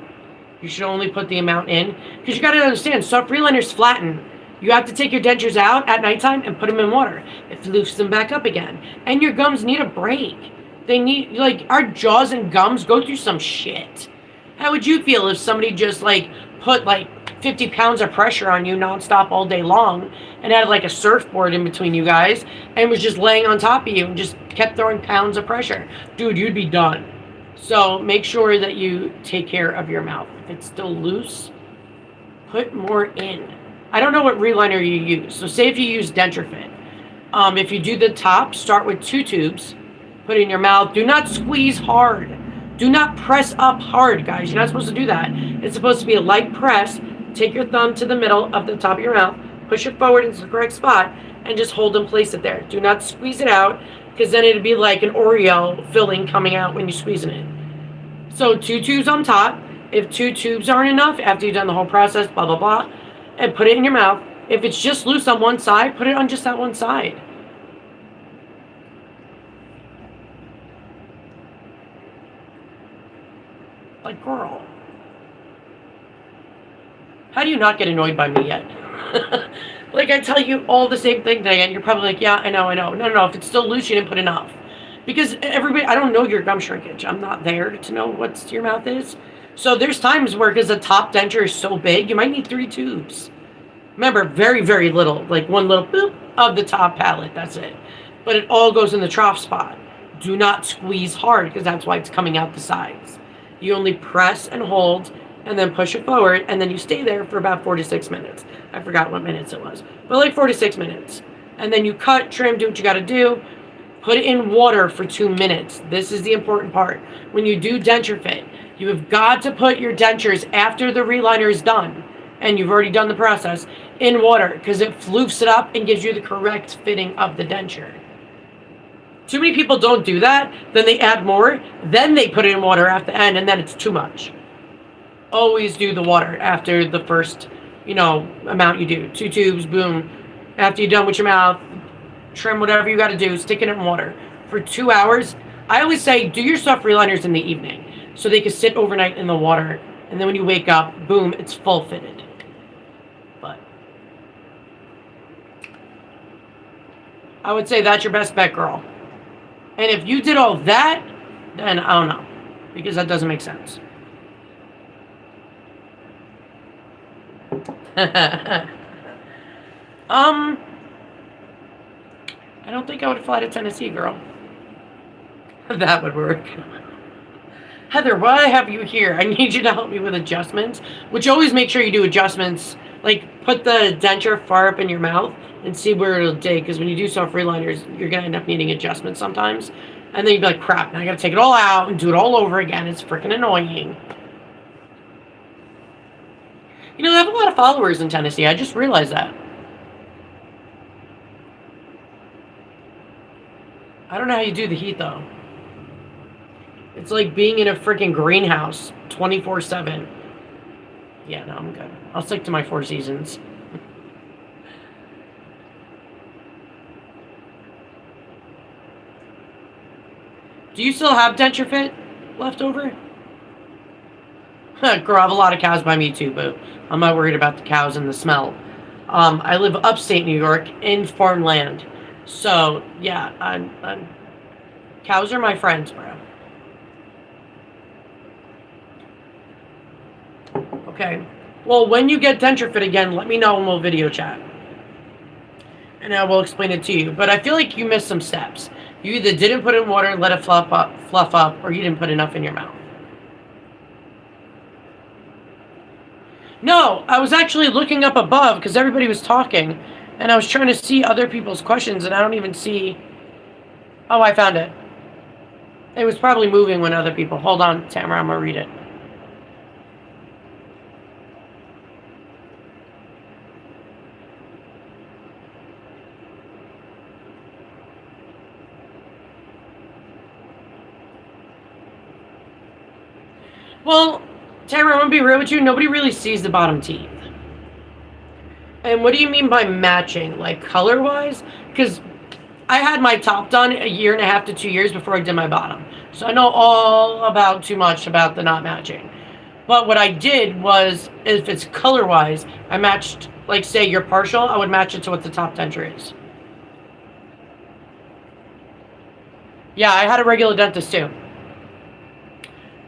You should only put the amount in, because you got to understand, soft reliners flatten. You have to take your dentures out at nighttime and put them in water. It loosens them back up again. And your gums need a break. They need, like, our jaws and gums go through some shit. How would you feel if somebody just, like, put, like, 50 pounds of pressure on you nonstop all day long and had, like, a surfboard in between you guys and was just laying on top of you and just kept throwing pounds of pressure? Dude, you'd be done. So make sure that you take care of your mouth. If it's still loose, put more in. I don't know what reliner you use. So say if you use Denture Fit. If you do the top, start with 2 tubes. Put it in your mouth. Do not squeeze hard. Do not press up hard, guys. You're not supposed to do that. It's supposed to be a light press. Take your thumb to the middle of the top of your mouth. Push it forward into the correct spot. And just hold and place it there. Do not squeeze it out, because then it'd be like an Oreo filling coming out when you're squeezing it. So 2 tubes on top. If 2 tubes aren't enough, after you've done the whole process, blah, blah, blah, and put it in your mouth. If it's just loose on one side, put it on just that one side. Like, girl. How do you not get annoyed by me yet? Like, I tell you all the same thing, Diane. You're probably like, yeah, I know. No. If it's still loose, you didn't put enough. Because everybody, I don't know your gum shrinkage. I'm not there to know what your mouth is. So there's times where, because the top denture is so big, you might need 3 tubes. Remember, very, very little, like one little boop of the top palate, that's it. But it all goes in the trough spot. Do not squeeze hard, because that's why it's coming out the sides. You only press and hold, and then push it forward, and then you stay there for about 4 to 6 minutes. I forgot what minutes it was, but like 4 to 6 minutes. And then you cut, trim, do what you got to do. Put it in water for 2 minutes. This is the important part. When you do Denture Fit, You have got to put your dentures after the reliner is done, and you've already done the process, in water, because it floofs it up and gives you the correct fitting of the denture. Too many people don't do that, then they add more, then they put it in water at the end, and then it's too much. Always do the water after the first, amount you do. 2 tubes, boom. After you're done with your mouth, trim whatever you got to do, stick it in water for 2 hours. I always say do your soft reliners in the evening so they can sit overnight in the water, and then when you wake up, boom, it's full fitted. But I would say that's your best bet, girl. And if you did all that, then I don't know, because that doesn't make sense. I don't think I would fly to Tennessee, girl. That would work. Heather, why have you here? I need you to help me with adjustments, which always make sure you do adjustments. Like, put the denture far up in your mouth and see where it'll dig, because when you do soft reliners, you're going to end up needing adjustments sometimes. And then you'd be like, crap, now I got to take it all out and do it all over again. It's freaking annoying. I have a lot of followers in Tennessee. I just realized that. I don't know how you do the heat, though. It's like being in a freaking greenhouse 24/7. Yeah, no, I'm good. I'll stick to my 4 seasons. Do you still have denture fit left over? Girl, I have a lot of cows by me too, but I'm not worried about the cows and the smell. I live upstate New York in farmland. So, yeah, cows are my friends, bro. Okay. Well, when you get denture fit again, let me know and we'll video chat. And I will explain it to you. But I feel like you missed some steps. You either didn't put it in water and let it fluff up, or you didn't put enough in your mouth. No, I was actually looking up above because everybody was talking, and I was trying to see other people's questions, and I don't even see... Oh, I found it. It was probably moving when other people... Hold on, Tamara, I'm going to read it. Well, Tamara, I'm going to be real with you. Nobody really sees the bottom teeth. And what do you mean by matching? Like, color-wise? Because I had my top done 1.5 to 2 years before I did my bottom. So I know all about too much about the not matching. But what I did was, if it's color-wise, I matched, like, say, your partial, I would match it to what the top denture is. Yeah, I had a regular dentist, too.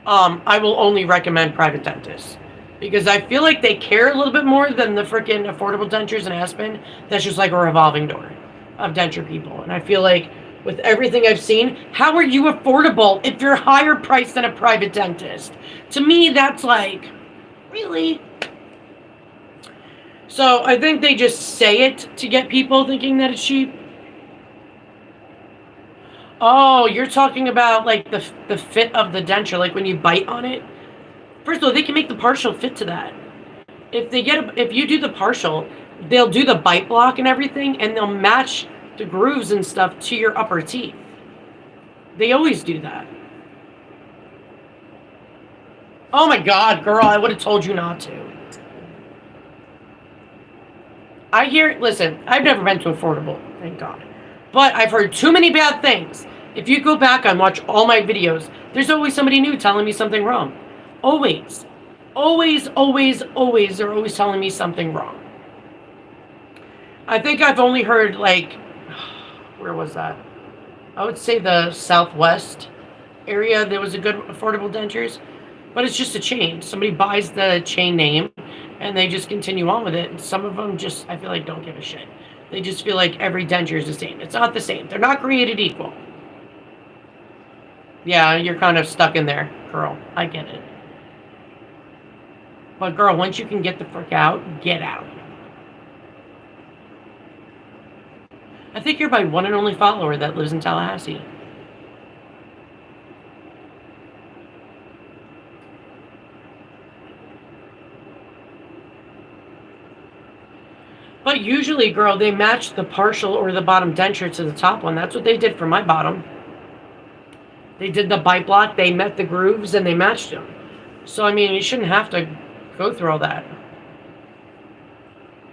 I will only recommend private dentists. Because I feel like they care a little bit more than the freaking affordable dentures in Aspen. That's just like a revolving door of denture people. And I feel like with everything I've seen, how are you affordable if you're higher priced than a private dentist? To me, that's like, really? So I think they just say it to get people thinking that it's cheap. Oh, you're talking about like the fit of the denture, like when you bite on it. First of all, they can make the partial fit to that. If you do the partial, they'll do the bite block and everything, and they'll match the grooves and stuff to your upper teeth. They always do that. Oh my God, girl, I would have told you not to. Listen, I've never been to affordable, thank God. But I've heard too many bad things. If you go back and watch all my videos, there's always somebody new telling me something wrong. Always. Always, always, always. They're always telling me something wrong. I think I've only heard, like, where was that? I would say the Southwest area, there was a good affordable dentures. But it's just a chain. Somebody buys the chain name, and they just continue on with it. And some of them just, I feel like, don't give a shit. They just feel like every denture is the same. It's not the same. They're not created equal. Yeah, you're kind of stuck in there, girl. I get it. But girl, once you can get the frick out, get out. I think you're my one and only follower that lives in Tallahassee. But usually, girl, they match the partial or the bottom denture to the top one. That's what they did for my bottom. They did the bite block, they met the grooves, and they matched them. So, I mean, you shouldn't have to go through all that.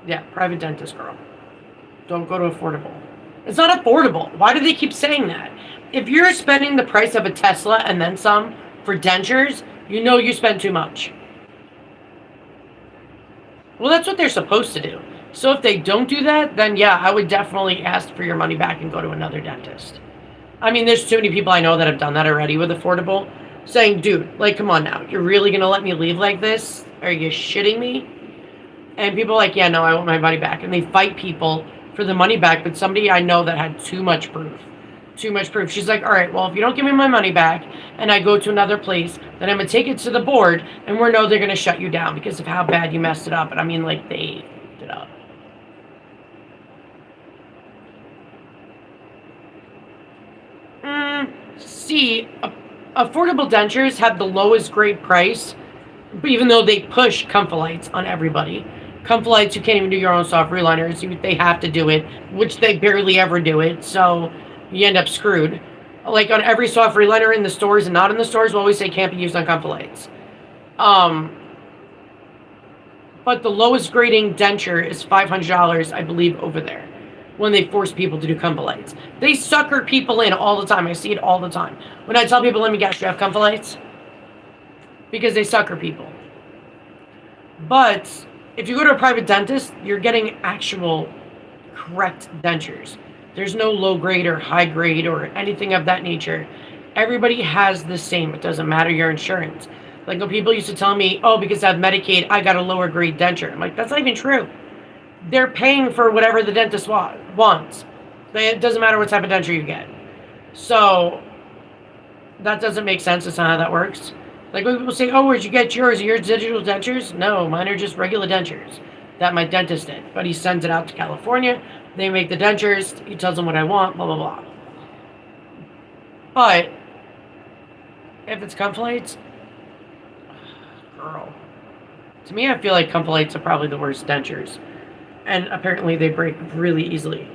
Yeah, private dentist, girl. Don't go to affordable. It's not affordable. Why do they keep saying that? If you're spending the price of a Tesla and then some for dentures, you know you spend too much. Well, that's what they're supposed to do. So if they don't do that, then yeah, I would definitely ask for your money back and go to another dentist. I mean, there's too many people I know that have done that already with affordable, saying, dude, like, come on now. You're really going to let me leave like this? Are you shitting me? And people are like, yeah, no, I want my money back. And they fight people for the money back, but somebody I know that had too much proof. Too much proof. She's like, all right, well, if you don't give me my money back and I go to another place, then I'm going to take it to the board and we know they're going to shut you down because of how bad you messed it up. And I mean, like, they fucked it up. See, affordable dentures have the lowest grade price, even though they push Comfolites on everybody. Comfolites, you can't even do your own soft reliners. They have to do it, which they barely ever do it, so you end up screwed. Like on every soft reliner in the stores and not in the stores, we'll always say can't be used on Comfolites. But the lowest grading denture is $500, I believe, over there, when they force people to do Comfolites. They sucker people in all the time. I see it all the time. When I tell people, let me guess, you have Comfolites? Because they sucker people. But if you go to a private dentist, you're getting actual correct dentures. There's no low grade or high grade or anything of that nature. Everybody has the same. It doesn't matter your insurance. Like when people used to tell me, oh, because I have Medicaid, I got a lower grade denture. I'm like, that's not even true. They're paying for whatever the dentist wants. It doesn't matter what type of denture you get. So that doesn't make sense. That's not how that works. Like when people say, oh, where'd you get yours? Are yours digital dentures? No, mine are just regular dentures that my dentist did. But he sends it out to California. They make the dentures. He tells them what I want, blah, blah, blah. But if it's Comfolites, girl, to me, I feel like Comfolites are probably the worst dentures. And apparently they break really easily.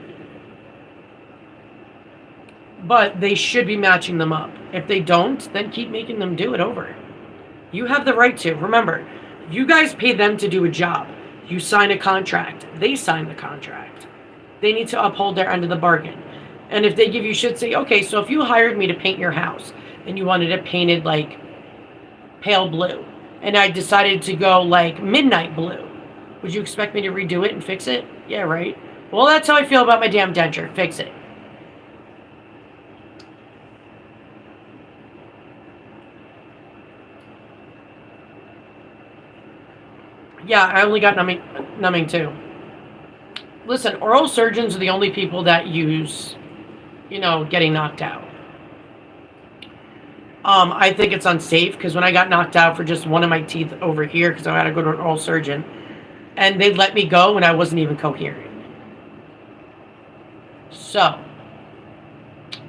But they should be matching them up. If they don't, then keep making them do it over. You have the right to. Remember, you guys pay them to do a job. You sign a contract. They sign the contract. They need to uphold their end of the bargain. And if they give you shit, say, okay, so if you hired me to paint your house and you wanted it painted like pale blue, and I decided to go like midnight blue, would you expect me to redo it and fix it? Yeah, right. Well, that's how I feel about my damn denture. Fix it. Yeah, I only got numbing too. Listen, oral surgeons are the only people that use, getting knocked out. I think it's unsafe because when I got knocked out for just one of my teeth over here because I had to go to an oral surgeon, and they let me go when I wasn't even coherent. So,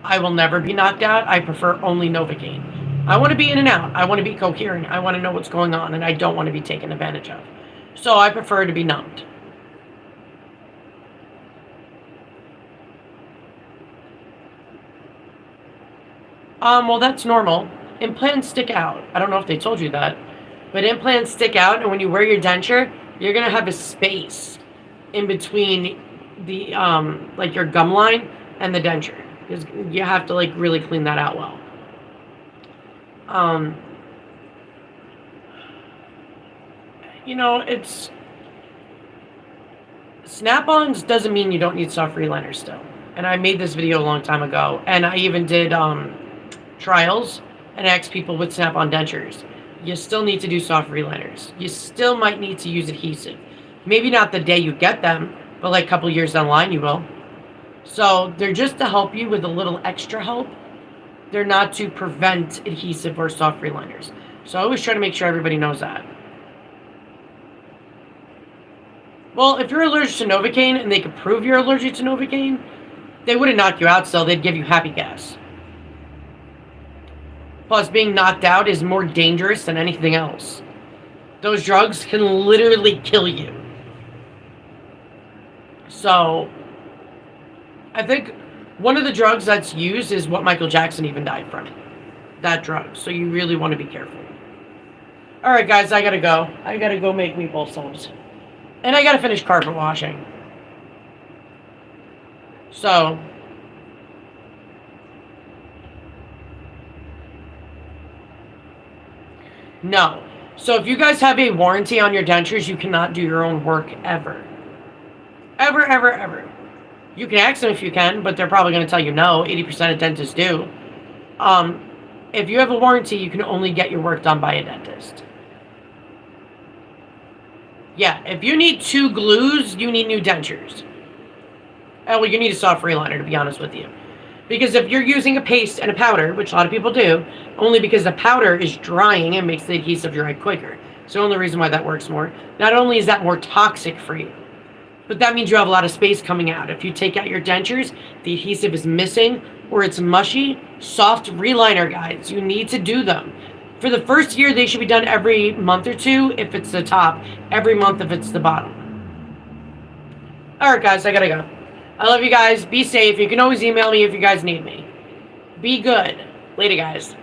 I will never be knocked out. I prefer only Novocaine. I want to be in and out. I want to be coherent. I want to know what's going on, and I don't want to be taken advantage of. So I prefer to be numbed. Well, that's normal. Implants stick out. I don't know if they told you that, but implants stick out, and when you wear your denture, you're gonna have a space in between the like your gum line and the denture, because you have to like really clean that out well. It's snap-ons doesn't mean you don't need soft reliners still. And I made this video a long time ago, and I even did trials and asked people with snap-on dentures. You still need to do soft reliners. You still might need to use adhesive. Maybe not the day you get them, but like a couple years down the line you will. So they're just to help you with a little extra help. They're not to prevent adhesive or soft reliners. So I always try to make sure everybody knows that. Well, if you're allergic to Novocaine and they could prove you're allergic to Novocaine, they wouldn't knock you out still. They'd give you happy gas. Plus, being knocked out is more dangerous than anything else. Those drugs can literally kill you. So, I think one of the drugs that's used is what Michael Jackson even died from. That drug. So you really want to be careful. Alright guys, I gotta go. I gotta go make meatball subs. And I gotta finish carpet washing. So... No. So if you guys have a warranty on your dentures, you cannot do your own work ever. Ever, ever, ever. You can ask them if you can, but they're probably going to tell you no. 80% of dentists do. If you have a warranty, you can only get your work done by a dentist. Yeah, if you need 2 glues, you need new dentures. Oh, well, you need a soft reliner, to be honest with you. Because if you're using a paste and a powder, which a lot of people do, only because the powder is drying and makes the adhesive dry quicker. So the only reason why that works more. Not only is that more toxic for you, but that means you have a lot of space coming out. If you take out your dentures, the adhesive is missing, or it's mushy, soft reliner, guys. You need to do them. For the first year, they should be done every month or 2 if it's the top, every month if it's the bottom. Alright guys, I gotta go. I love you guys. Be safe. You can always email me if you guys need me. Be good. Later, guys.